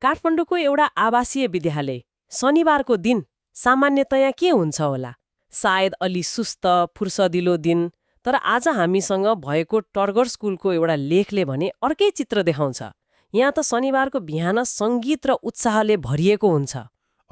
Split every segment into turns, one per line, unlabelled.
काठमाडौँको एउटा आवासीय विद्यालय शनिबारको दिन सामान्यतया के हुन्छ होला? सायद अलि सुस्त फुर्सदिलो दिन। तर आज हामीसँग भएको टर्गर स्कुलको एउटा लेखले भने अर्कै चित्र देखाउँछ। यहाँ त शनिबारको बिहान सङ्गीत र उत्साहले भरिएको हुन्छ।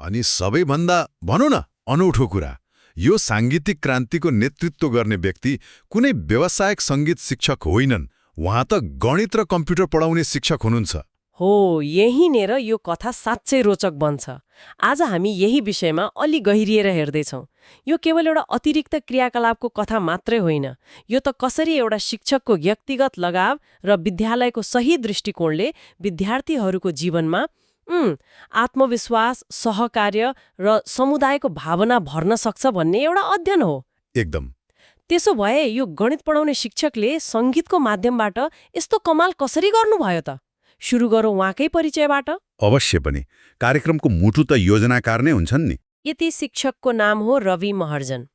अनि सबैभन्दा भनौँ न अनौठो कुरा, यो साङ्गीतिक क्रान्तिको नेतृत्व गर्ने व्यक्ति कुनै व्यावसायिक सङ्गीत शिक्षक होइनन्। उहाँ त गणित र कम्प्युटर पढाउने शिक्षक हुनुहुन्छ।
हो, यहीँनेर यो कथा साँच्चै रोचक बन्छ। आज हामी यही विषयमा अलि गहिरिएर हेर्दैछौँ। यो केवल एउटा अतिरिक्त क्रियाकलापको कथा मात्रै होइन, यो त कसरी एउटा शिक्षकको व्यक्तिगत लगाव र विद्यालयको सही दृष्टिकोणले विद्यार्थीहरूको जीवनमा आत्मविश्वास, सहकार्य र समुदायको भावना भर्न सक्छ भन्ने एउटा अध्ययन हो।
एकदम।
त्यसो भए यो गणित पढाउने शिक्षकले सङ्गीतको माध्यमबाट यस्तो कमाल कसरी गर्नुभयो त? सुरु गरौँ उहाँकै परिचयबाट।
अवश्य पनि। कार्यक्रमको मुटु त योजनाकार नै हुन्छन् नि।
यति शिक्षकको नाम हो रवि महर्जन।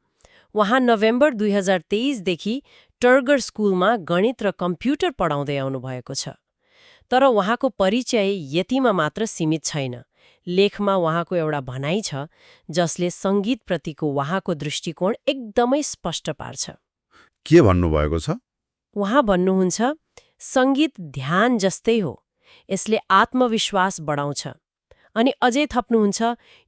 उहाँ नोभेम्बर 2023देखि टर्गर स्कुलमा गणित र कम्प्युटर पढाउँदै आउनुभएको छ। तर उहाँको परिचय यतिमा मात्र सीमित छैन। लेखमा उहाँको एउटा भनाइ छ जसले सङ्गीतप्रतिको उहाँको दृष्टिकोण एकदमै स्पष्ट पार्छ।
के भन्नुभएको छ?
उहाँ भन्नुहुन्छ, सङ्गीत ध्यान जस्तै हो, यसले आत्मविश्वास बढाउँछ। अनि अझै थप्नुहुन्छ,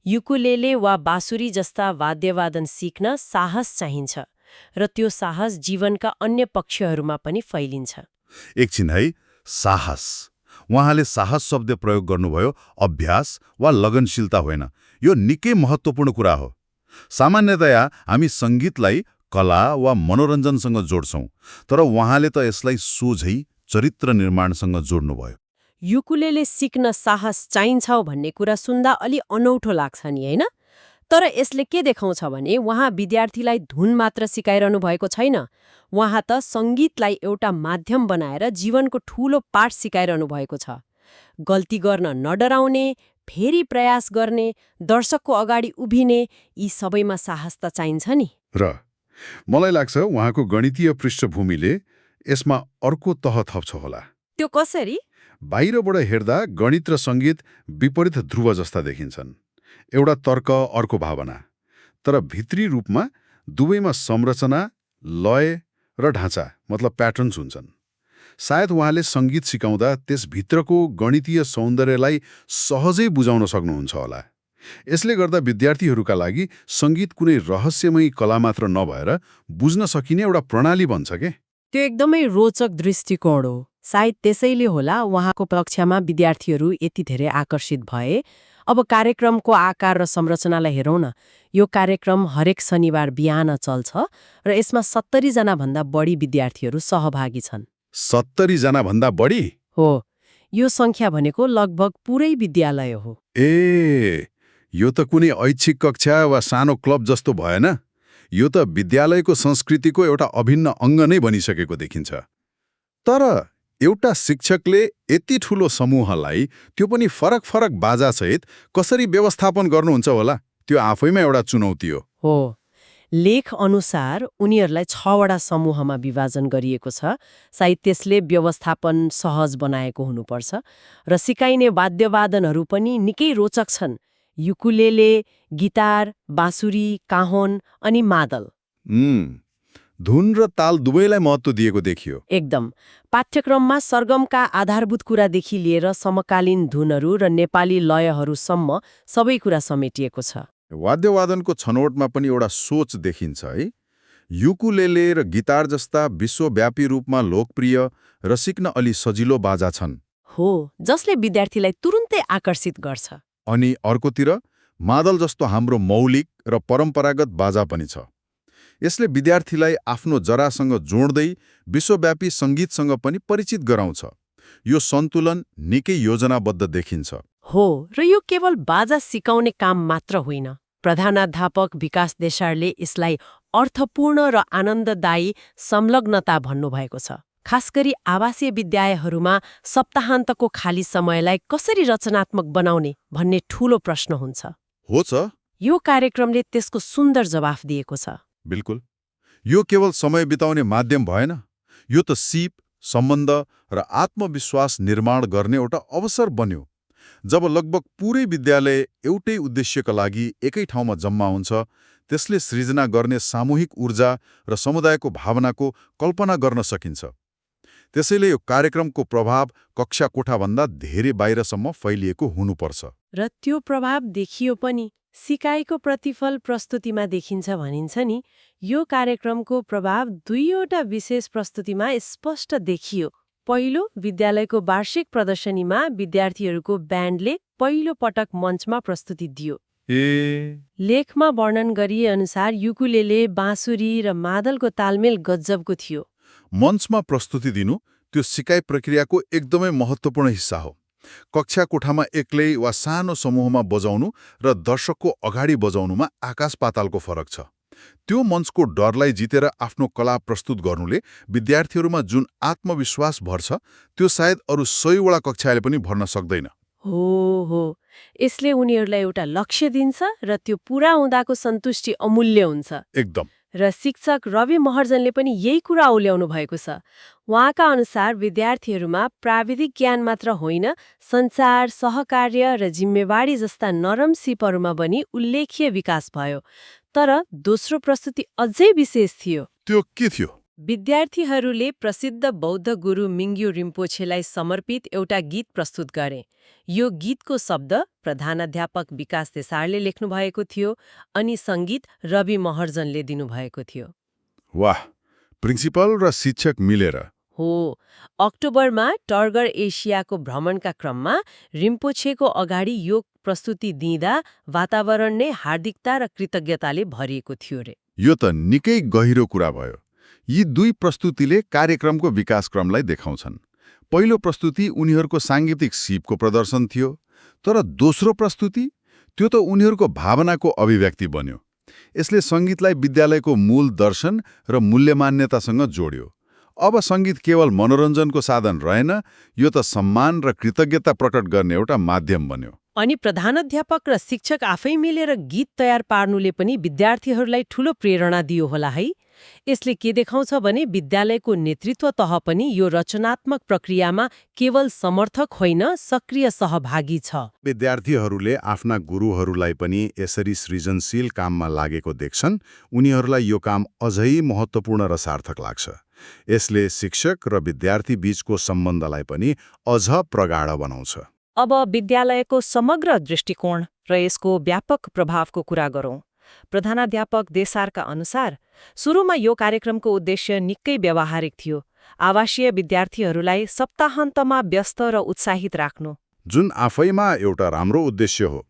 युकुलेले वा बाँसुरी जस्ता वाद्यवादन सिक्न साहस चाहिन्छ र त्यो साहस जीवनका अन्य पक्षहरूमा पनि फैलिन्छ।
एकछिन है, साहस। उहाँले साहस शब्द प्रयोग गर्नुभयो, अभ्यास वा लगनशीलता होइन। यो निकै महत्त्वपूर्ण कुरा हो। सामान्यतया हामी सङ्गीतलाई कला वा मनोरञ्जनसँग जोड्छौँ, तर उहाँले त यसलाई सोझै चरित्र निर्माणसँग जोड्नुभयो।
युकुलेले सिक्न साहस चाहिन्छ भन्ने कुरा सुन्दा अलि अनौठो लाग्छ नि, होइन? तर यसले के देखाउँछ भने उहाँ विद्यार्थीलाई धुन मात्र सिकाइरहनु भएको छैन। उहाँ त सङ्गीतलाई एउटा माध्यम बनाएर जीवनको ठूलो पाठ सिकाइरहनु भएको छ। गल्ती गर्न नडराउने, फेरि प्रयास गर्ने, दर्शकको अगाडि उभिने, यी सबैमा साहस त चाहिन्छ नि।
र मलाई लाग्छ उहाँको गणितीय पृष्ठभूमिले यसमा अर्को तह थप्छ होला।
त्यो कसरी?
बाहिरबाट हेर्दा गणित र सङ्गीत विपरीत ध्रुव जस्ता देखिन्छन्। एउटा तर्क, अर्को भावना। तर भित्री रूपमा दुवैमा संरचना, लय र ढाँचा मतलब प्याटर्न्स हुन्छन्। सायद उहाँले सङ्गीत सिकाउँदा त्यसभित्रको गणितीय सौन्दर्यलाई सहजै बुझाउन सक्नुहुन्छ होला। यसले गर्दा विद्यार्थीहरूका लागि सङ्गीत कुनै रहस्यमयी कला मात्र नभएर बुझ्न सकिने एउटा प्रणाली बन्छ के?
त्यो एकदमै रोचक दृष्टिकोण हो। सायद त्यसैले होला उहाँको पक्षमा विद्यार्थीहरू यति धेरै आकर्षित भए। अब कार्यक्रमको आकार र संरचनालाई हेरौँ न। यो कार्यक्रम हरेक शनिबार बिहान चल्छ र यसमा 70 जना भन्दा बढी विद्यार्थीहरू सहभागी छन्।
70 जना भन्दा बढी?
हो, यो सङ्ख्या भनेको लगभग पुरै विद्यालय हो।
ए, यो त कुनै ऐच्छिक कक्षा वा सानो क्लब जस्तो भएन। यो त विद्यालयको संस्कृतिको एउटा अभिन्न अङ्ग नै बनिसकेको देखिन्छ। तर एउटा शिक्षकले यति ठूलो समूहलाई, त्यो पनि फरक फरक बाजासहित कसरी व्यवस्थापन गर्नुहुन्छ होला? त्यो आफैमा एउटा चुनौती हो।
लेख अनुसार उनीहरूलाई 6 वटा समूहमा विभाजन गरिएको छ। सायद त्यसले व्यवस्थापन सहज बनाएको हुनुपर्छ। र सिकाइने वाद्यवादनहरू पनि निकै रोचक छन्। युकुलेले, गिटार, बाँसुरी, काहोन अनि मादल।
धुन र ताल दुवैलाई महत्त्व दिएको देखियो।
एकदम। पाठ्यक्रममा सरगमका आधारभूत कुरादेखि लिएर समकालीन धुनहरू र नेपाली लयहरूसम्म सबै कुरा समेटिएको छ।
वाद्यवादनको छनौटमा पनि एउटा सोच देखिन्छ है। युकुलेले र गिटार जस्ता विश्वव्यापी रूपमा लोकप्रिय र सिक्न अलि सजिलो बाजा छन्।
हो, जसले विद्यार्थीलाई तुरुन्तै आकर्षित गर्छ।
अनि अर्कोतिर मादल जस्तो हाम्रो मौलिक र परम्परागत बाजा पनि छ। यसले विद्यार्थीलाई आफ्नो जरासँग जोड्दै विश्वव्यापी सङ्गीतसँग पनि परिचित गराउँछ। यो सन्तुलन निकै योजनाबद्ध देखिन्छ।
हो, र यो केवल बाजा सिकाउने काम मात्र होइन। प्रधानाध्यापक विकास देसाईले यसलाई अर्थपूर्ण र आनन्ददायी संलग्नता भन्नुभएको छ। खासगरी आवासीय विद्यालयहरूमा सप्ताहान्तको खाली समयलाई कसरी रचनात्मक बनाउने भन्ने ठूलो प्रश्न हुन्छ।
हो छ।
यो कार्यक्रमले त्यसको सुन्दर जवाफ दिएको छ।
बिल्कुल। यो केवल समय बिताउने माध्यम भएन, यो त सिप, सम्बन्ध र आत्मविश्वास निर्माण गर्ने एउटा अवसर बन्यो।
जब लगभग पुरै विद्यालय एउटै उद्देश्यका लागि एकै ठाउँमा जम्मा हुन्छ, त्यसले सृजना गर्ने सामूहिक ऊर्जा र समुदायको भावनाको कल्पना गर्न सकिन्छ। त्यसैले यो कार्यक्रमको प्रभाव कक्षा कोठाभन्दा धेरै बाहिरसम्म फैलिएको हुनुपर्छ।
र त्यो प्रभाव देखियो पनि। सिकाइको प्रतिफल प्रस्तुतिमा देखिन्छ भनिन्छ नि। यो कार्यक्रमको प्रभाव दुईवटा विशेष प्रस्तुतिमा स्पष्ट देखियो। पहिलो, विद्यालयको वार्षिक प्रदर्शनीमा विद्यार्थीहरूको ब्यान्डले पहिलो पटक मञ्चमा प्रस्तुति दियो। लेखमा वर्णन गरिए अनुसार युकुलेले, बाँसुरी र मादलको तालमेल गजबको थियो।
मञ्चमा प्रस्तुति दिनु त्यो सिकाइ प्रक्रियाको एकदमै महत्त्वपूर्ण हिस्सा हो। कक्षा कोठामा एक्लै वा सानो समूहमा बजाउनु र दर्शकको अगाडि बजाउनुमा आकाश पातालको फरक छ। त्यो मञ्चको डरलाई जितेर आफ्नो कला प्रस्तुत गर्नुले विद्यार्थीहरूमा जुन आत्मविश्वास भर्छ, त्यो सायद अरू 100वटा कक्षाले पनि भर्न सक्दैन।
हो, यसले उनीहरूलाई एउटा लक्ष्य दिन्छ र त्यो पूरा हुँदाको सन्तुष्टि अमूल्य हुन्छ।
एकदम।
र शिक्षक रवि महर्जनले पनि यही कुरा औल्याउनु भएको छ। उहाँका अनुसार विद्यार्थीहरूमा प्राविधिक ज्ञान मात्र होइन, सञ्चार, सहकार्य र जिम्मेवारी जस्ता नरम सिपहरूमा पनि उल्लेख्य विकास भयो। तर दोस्रो प्रस्तुति अझै विशेष थियो।
त्यो के थियो?
विद्यार्थीहरूले प्रसिद्ध बौद्ध गुरु मिङ्ग्यू रिम्पोछेलाई समर्पित एउटा गीत प्रस्तुत गरे। यो गीतको शब्द प्रधानाध्यापक विकास देसारले लेख्नु भएको थियो अनि सङ्गीत रवि महर्जनले दिनुभएको थियो।
वाह, प्रिन्सिपल र शिक्षक मिलेर।
हो। अक्टोबरमा टर्गर एसियाको भ्रमणका क्रममा रिम्पोछेको अगाडि यो प्रस्तुति दिँदा वातावरण नै हार्दिकता र कृतज्ञताले भरिएको थियो रे।
यो त निकै गहिरो कुरा भयो। यी दुई प्रस्तुतिले कार्यक्रमको विकासक्रमलाई देखाउँछन्। पहिलो प्रस्तुति उनीहरूको साङ्गीतिक सिपको प्रदर्शन थियो, तर दोस्रो प्रस्तुति त्यो त उनीहरूको भावनाको अभिव्यक्ति बन्यो। यसले सङ्गीतलाई विद्यालयको मूल दर्शन र मूल्य मान्यतासँग जोड्यो। अब सङ्गीत केवल मनोरञ्जनको साधन रहेन, यो त सम्मान र कृतज्ञता प्रकट गर्ने एउटा माध्यम बन्यो।
अनि प्रधानाध्यापक र शिक्षक आफै मिलेर गीत तयार पार्नुले पनि विद्यार्थीहरूलाई ठूलो प्रेरणा दियो होला है। यसले के देखाउँछ भने विद्यालयको नेतृत्व तह पनि यो रचनात्मक प्रक्रियामा केवल समर्थक होइन, सक्रिय सहभागी छ।
विद्यार्थीहरूले आफ्ना गुरुहरूलाई पनि यसरी सृजनशील काममा लागेको देख्छन्। उनीहरूलाई यो काम अझै महत्त्वपूर्ण र सार्थक लाग्छ। यसले शिक्षक र विद्यार्थी बीचको सम्बन्धलाई पनि अझ प्रगाढ बनाउँछ।
अब विद्यालयको समग्र दृष्टिकोण र यसको व्यापक प्रभावको कुरा गरौँ। प्रधानाध्यापक देसारका अनुसार सुरुमा यो कार्यक्रमको उद्देश्य निकै व्यावहारिक थियो। आवासीय विद्यार्थीहरूलाई सप्ताहन्तमा व्यस्त र उत्साहित राख्नु,
जुन आफैमा एउटा राम्रो उद्देश्य हो।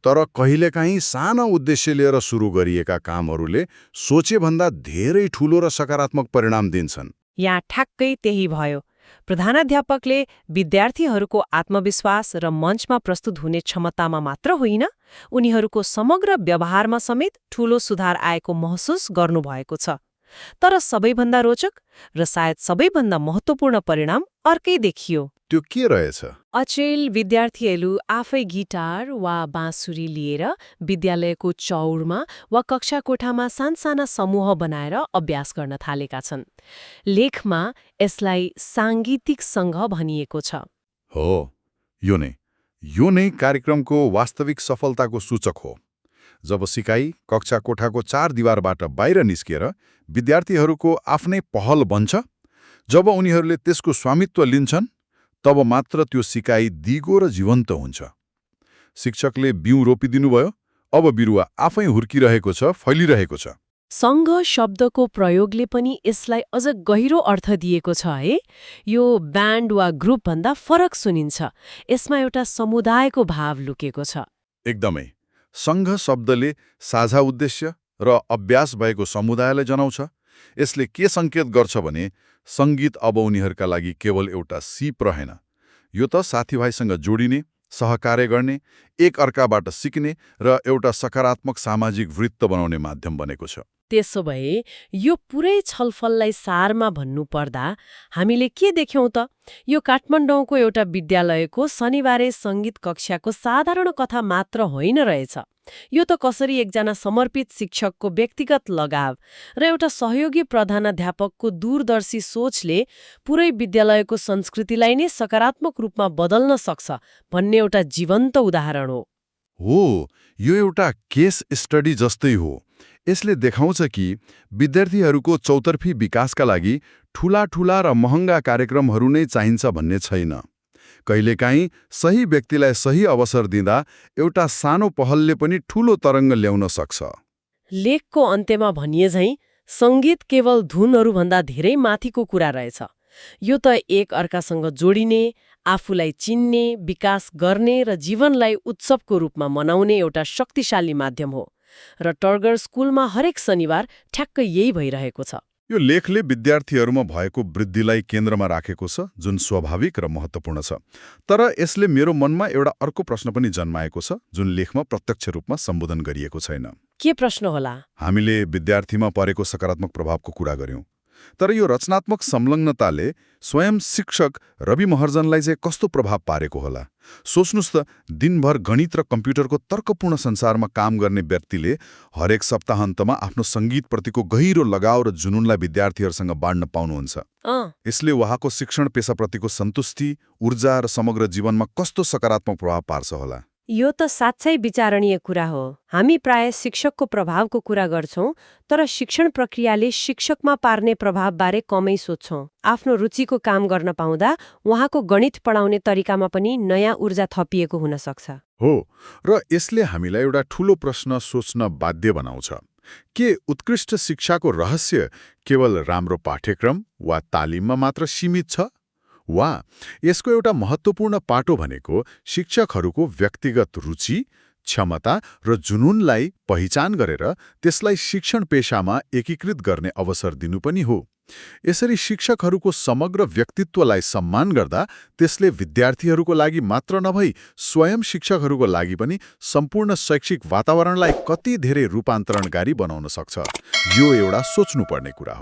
तर कहिलेकाहीँ सानो उद्देश्य लिएर सुरु गरिएका कामहरूले सोचेभन्दा धेरै ठूलो र सकारात्मक परिणाम दिन्छन्।
यहाँ ठ्याक्कै त्यही भयो। प्रधानाध्यापकले विद्यार्थीहरूको आत्मविश्वास र मञ्चमा प्रस्तुत हुने क्षमतामा मात्र होइन, उनीहरूको समग्र व्यवहारमा समेत ठूलो सुधार आएको महसुस गर्नुभएको छ। तर सबैभन्दा रोचक र सायद सबैभन्दा महत्त्वपूर्ण परिणाम अर्कै देखियो।
त्यो के रहेछ?
अचेल विद्यार्थीहरू आफै गिटार वा बाँसुरी लिएर विद्यालयको चौरमा वा कक्षा कोठामा सानसाना समूह बनाएर अभ्यास गर्न थालेका छन्। लेखमा यसलाई साङ्गीतिक सङ्घ भनिएको छ।
हो, यो नै कार्यक्रमको वास्तविक सफलताको सूचक हो। जब सिकाइ कक्षा कोठाको 4 दिवारबाट बाहिर निस्किएर विद्यार्थीहरूको आफ्नै पहल बन्छ, जब उनीहरूले त्यसको स्वामित्व लिन्छन्, तब मात्र त्यो सिकाइ दिगो र जीवन्त हुन्छ। शिक्षकले बिउ रोपिदिनुभयो, अब बिरुवा आफै हुर्किरहेको छ, फैलिरहेको छ।
सङ्घ शब्दको प्रयोगले पनि यसलाई अझ गहिरो अर्थ दिएको छ है। यो ब्यान्ड वा ग्रुपभन्दा फरक सुनिन्छ। यसमा एउटा समुदायको भाव लुकेको छ।
एकदमै। सङ्घ शब्दले साझा उद्देश्य र अभ्यास भएको समुदायलाई जनाउँछ। यसले के सङ्केत गर्छ भने सङ्गीत अब उनीहरूका लागि केवल एउटा सिप रहेन। यो त साथीभाइसँग जोडिने, सहकार्य गर्ने, एक अर्काबाट सिक्ने र एउटा सकारात्मक सामाजिक वृत्त बनाउने माध्यम बनेको छ।
त्यसो भए यो पुरै छलफललाई सारमा भन्नुपर्दा हामीले के देख्यौं त? यो काठमाडौँको एउटा विद्यालयको शनिबारे सङ्गीत कक्षाको साधारण कथा मात्र होइन रहेछ। यो त कसरी एकजना समर्पित शिक्षकको व्यक्तिगत लगाव र एउटा सहयोगी प्रधानाध्यापकको दूरदर्शी सोचले पुरै विद्यालयको संस्कृतिलाई नै सकारात्मक रूपमा बदल्न सक्छ भन्ने एउटा जीवन्त उदाहरण हो।
हो, यो एउटा केस स्टडी जस्तै हो। यसले देखाउँछ कि विद्यार्थीहरूको चौतर्फी विकासका लागि ठूला र महँगा कार्यक्रमहरू नै चाहिन्छ भन्ने छैन। कहिलेकाहीँ सही व्यक्तिलाई सही अवसर दिँदा एउटा सानो पहलले पनि ठूलो तरङ्ग ल्याउन सक्छ।
लेखको अन्त्यमा भनिए झैं सङ्गीत केवल धुनहरूभन्दा धेरै माथिको कुरा रहेछ। यो त एक अर्कासँग जोडिने, आफूलाई चिन्ने, विकास गर्ने र जीवनलाई उत्सवको रूपमा मनाउने एउटा शक्तिशाली माध्यम हो। र टर्गर स्कुलमा हरेक शनिबार ठ्याक्कै यही भइरहेको छ।
यो लेखले विद्यार्थीहरूमा भएको वृद्धिलाई केन्द्रमा राखेको छ, जुन स्वाभाविक र महत्त्वपूर्ण छ। तर यसले मेरो मनमा एउटा अर्को प्रश्न पनि जन्माएको छ, जुन लेखमा प्रत्यक्ष रूपमा सम्बोधन गरिएको छैन।
के प्रश्न होला?
हामीले विद्यार्थीमा परेको सकारात्मक प्रभावको कुरा गर्यौं, तर यो रचनात्मक संलग्नताले स्वयं शिक्षक रवि महर्जनलाई चाहिँ कस्तो प्रभाव पारेको होला? सोच्नुस् त, दिनभर गणित र कम्प्युटरको तर्कपूर्ण संसारमा काम गर्ने व्यक्तिले हरेक सप्ताहन्तमा आफ्नो सङ्गीतप्रतिको गहिरो लगाव र जुनुनलाई विद्यार्थीहरूसँग बाँड्न पाउनुहुन्छ। यसले उहाँको शिक्षण पेसाप्रतिको सन्तुष्टि, ऊर्जा र समग्र जीवनमा कस्तो सकारात्मक प्रभाव पार्छ होला?
यो त साँच्चै विचारणीय कुरा हो। हामी प्राय शिक्षकको प्रभावको कुरा गर्छौं, तर शिक्षण प्रक्रियाले शिक्षकमा पार्ने प्रभावबारे कमै सोच्छौं। आफ्नो रुचिको काम गर्न पाउँदा उहाँको गणित पढाउने तरिकामा पनि नयाँ ऊर्जा थपिएको हुन सक्छ।
हो, र यसले हामीलाई एउटा ठूलो प्रश्न सोच्न बाध्य बनाउँछ। के उत्कृष्ट शिक्षाको रहस्य केवल राम्रो पाठ्यक्रम वा तालिममा मात्र सीमित छ? वा यसको एउटा महत्त्वपूर्ण पाटो भनेको शिक्षकहरूको व्यक्तिगत रुचि, क्षमता र जुनुनलाई पहिचान गरेर त्यसलाई शिक्षण पेशामा एकीकृत गर्ने अवसर दिनु पनि हो। यसरी शिक्षकहरूको समग्र व्यक्तित्वलाई सम्मान गर्दा त्यसले विद्यार्थीहरूको लागि मात्र नभई स्वयं शिक्षकहरूको लागि पनि सम्पूर्ण शैक्षिक वातावरणलाई कति धेरै रूपान्तरणकारी बनाउन सक्छ। यो एउटा सोच्नुपर्ने कुरा हो।